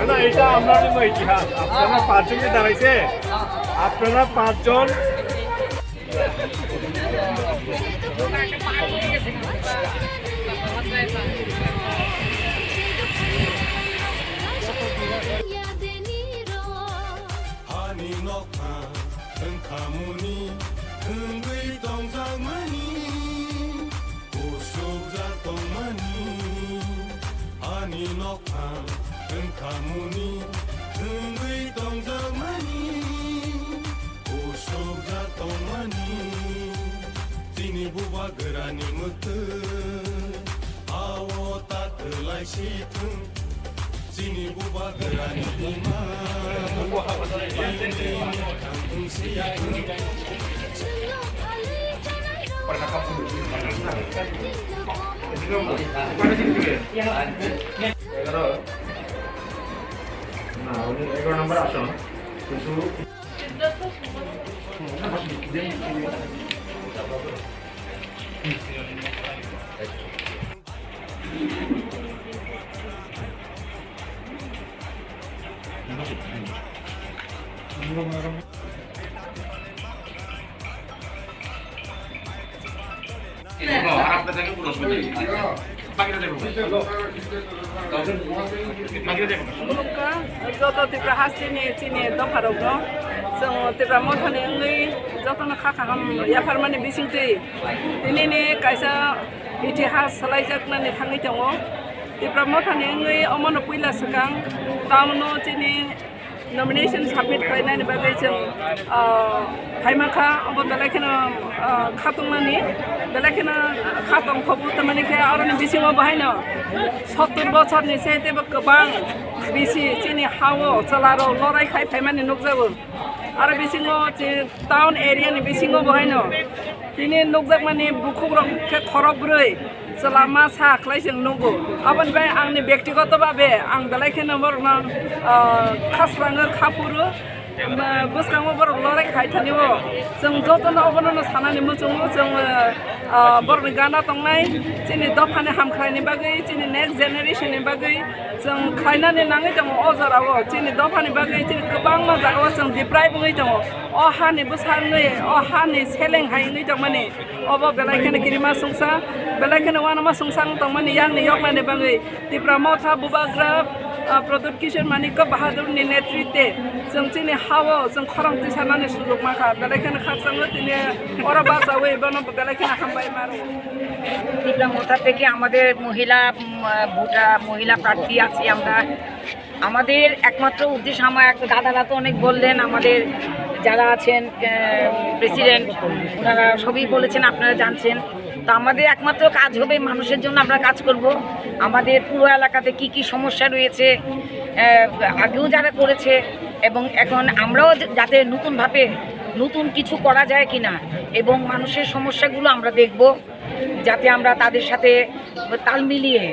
না এটা আমরা ইতিহাস আপনারা পাঁচজনকে দাঁড়াইছে আপনারা পাঁচজন Gerani mutu awo tak telai situ sini buba gerani lima kampung situ nah ini 11 nomor asal itu Joto tipra hasini cini doparogo, so tipra mothani ngai joto na khakha ham ya farmani bisingti ini ni kaisa itihas salaijak na ni thangi tongo tipra mothani ngai omono puila sakang tamno cini nomination submit kainani bagai jeng haimaka obo dalakena khatungmani dalakena khatong khobu tamani khe aroni bisingo bahaino 70 bochorni seteba gobang bisi chini hawo chalaro lorai khai phaimani nukjago aro bisingo town area ni bisingo bahaino tini nukjakmani bukhugrok khe thorok broi selama sa khlaijeng nugo abon bai angni byaktigoto babe ang dalakena borna khasrango khapuru boskango borok lorai khai thanibo jeng jotono obono sanani muchungo jeng borni gana tongnai chini dofani hamkhlaini bagai chini next generation ni bagai jeng khlainani nangai dong ojarawo chini dofani bagai chini gobang ma jagao jeng diprai bungai dong o hani busarngai o hani seleng haingai dongmani obo belaikene kirima sungsa belaikene wanama sungsang tongmani yangni yokmani bagai tipra motha bubagra product kishon manika bahadur ni netritwe jeng chini hawo jeng khorangti sanani sujog makha belaikene khaksango tini ora basawe bono belaikene hambai maru টিপলা মোথা থেকে আমাদের মহিলা প্রার্থী আছে আমরা আমাদের একমাত্র উদ্দেশ্য আমার দাদারা তো অনেক বললেন আমাদের যারা আছেন প্রেসিডেন্ট ওনারা সবই বলেছেন আপনারা জানছেন তো আমাদের একমাত্র কাজ হবে মানুষের জন্য আমরা কাজ করব আমাদের পুরো এলাকাতে কি কি সমস্যা রয়েছে আগেও যারা করেছে এবং এখন আমরাও যাতে নতুন কিছু করা যায় কিনা এবং মানুষের সমস্যাগুলো আমরা দেখব যাতে আমরা তাদের সাথে তাল মিলিয়ে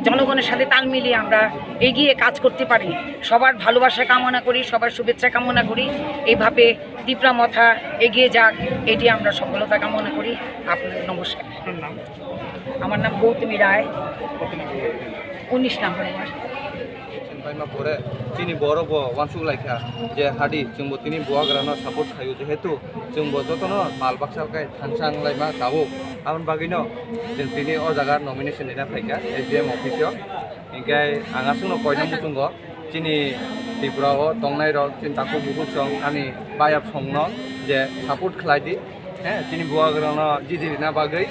জনগণের সাথে তাল মিলিয়ে আমরা এগিয়ে কাজ করতে পারি সবার ভালোবাসা কামনা করি সবার শুভেচ্ছা কামনা করি এইভাবে টিপরা মথা এগিয়ে যাক এটি আমরা সফলতা কামনা করি আপনাদের নমস্কার আমার নাম গৌতমী রায় 19 নম্বর পাইমা পরে চিনি বড় ওয়ানসুক লাইখা যে হাদি जोंबो तिनि बुवाग्रानो सापर्ट खायो जेहेतु जोंबो जतनो माल बाक्साखाय थांसां लाइमा गावो आमन बागिनो जों तिनि अ जागा नमिनेशन दिना फाइका एसडिएम अफिसआव इंगाय आंगासुनो कयना मुथुंगो चिनि त्रिपुराओ तंनाय रक चिन ताको बुहुत सं आनि बायाब संनो जे सापर्ट खालायदि चिनि बुवाग्रानो जिदिना बागै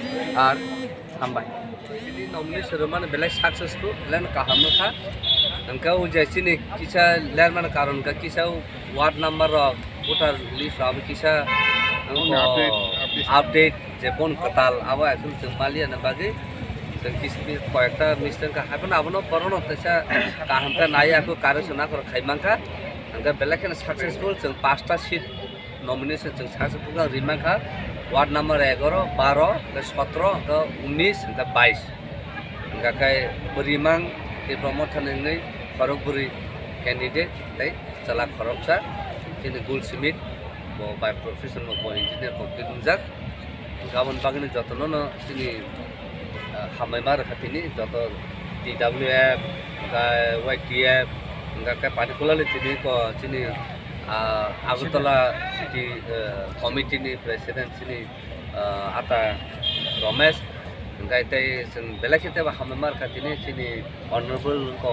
आर हामबाय नमिनेशन माने बेलाय सक्सेसफुल लेन काहामखा नंका उजासिनि किसा लेर माने कारण का किसा वार्ड नंबर वोटर लिस्ट अब किसा अपडेट जे बन कताल अब এখন जों मालिया न बागै जों किसबि कयेकटा मिस्टेक का हाबन आबनो परनो तसा काहामका नायाको कार्यसना कर खाइमांका नंका बेलाखेन सक्सेसफुल जों 5टा सीट नमिनेशन जों सक्सेसफुल रिमांका वार्ड नंबर 11 12 17 19 22 गाकाय बरिमां के प्रमोथननै खरगपुरी कैंडिडेट तै चला खरगसा किन गुलसिमित बो बाय प्रोफेशन बो इंजिनियर कमप्लीट उनजाक गाबन बागनि जतनो न तिनि हामायमार खातिनि जत DWF गाय YTF गाकाय पार्टिकुलारली तिनि को तिनि आगरतला सिटी कमिटिनि प्रेसिडेंट तिनि आता रमेश गायtai जों बेलाखेते हामायमार खातिनि तिनि अनरेबल को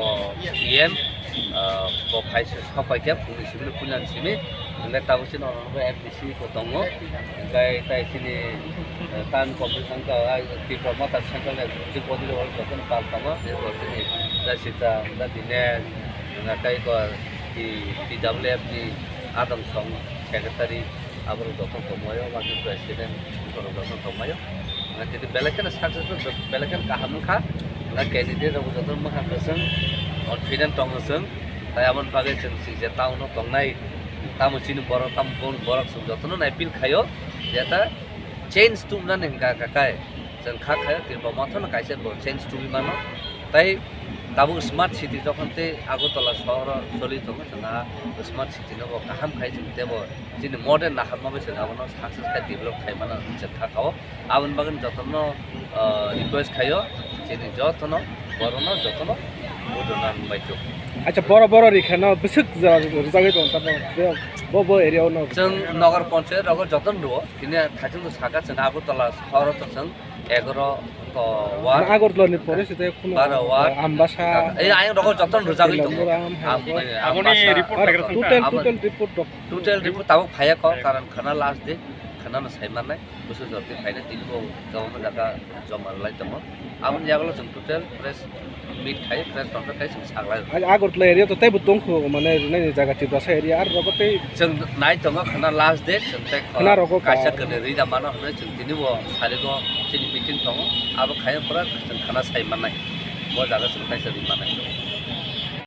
PM को फाइस सफायके पुलिसनि पुलानसिनि गाय ताबसिन अनरेबल MPC को दंगो गायtai तिनि तान कमिसन का त्रिपुरा ता सेंट्रल एक्जिक्यूटिभ बडी लेभल जतन पाल तमा तिनि दासिता दा दिने गाय को TWF नि आदम सं सेक्रेटारि आबर जतन तमयो माने प्रेसिडेंट को जतन तमयो jadi belakan successful belakan kahamka na candidate ro jotor maha kasang confident tong kasang tayamon bagai jeng si jetau no tongnai tamu chinu boro tam kon borak sung jotono nai pil khayo jeta change to na nengka kakai jeng kha khayo tirba mathon kaise bo change to mano tai tabu smart city jokhonte agotala shahar choli tongo na smart city no kaham khai debo jini modern na hamma bese abono success ka develop khai mana jetha khao abon bagan jotono request khayo jini jotono borono jotono bodona baito আচ্ছা বড় বড় রেখানো বেসক জায়গায় তো বড় area ন जों नगर पञ्चायत रग जतन रो किने थाजों सागा जों आगरतला शहर त जों 11 को वार्ड আগরতলা পরে সেটা কোন 12 वार्ड আমবাসা ए आयं रग जतन रो जागै दं আপনি রিপোর্ট टोटल रिपोर्ट ताबो फाया क कारण खाना लास्ट दे खाना न साइमारनाय बोसोर जति फायना तिलबो गावनो जागा जमारलाय दङ आबन जागला जों टोटल प्रेस मिट खाय प्रेस कन्फारेन्स खाय जों सागला আগরতলা एरिया তো তাই দংখো মানে নাই জায়গা টিবাসা एरिया আর রগতে जों नाय दङ खाना लास्ट दे जों ताय खाना रगो कायसा कने रिजा मानो हने जों दिनिबो सारिगो जों मिटिं दङ आबो खाय पुरा जों खाना साइमारनाय बो जागा जों कायसा रिमानाय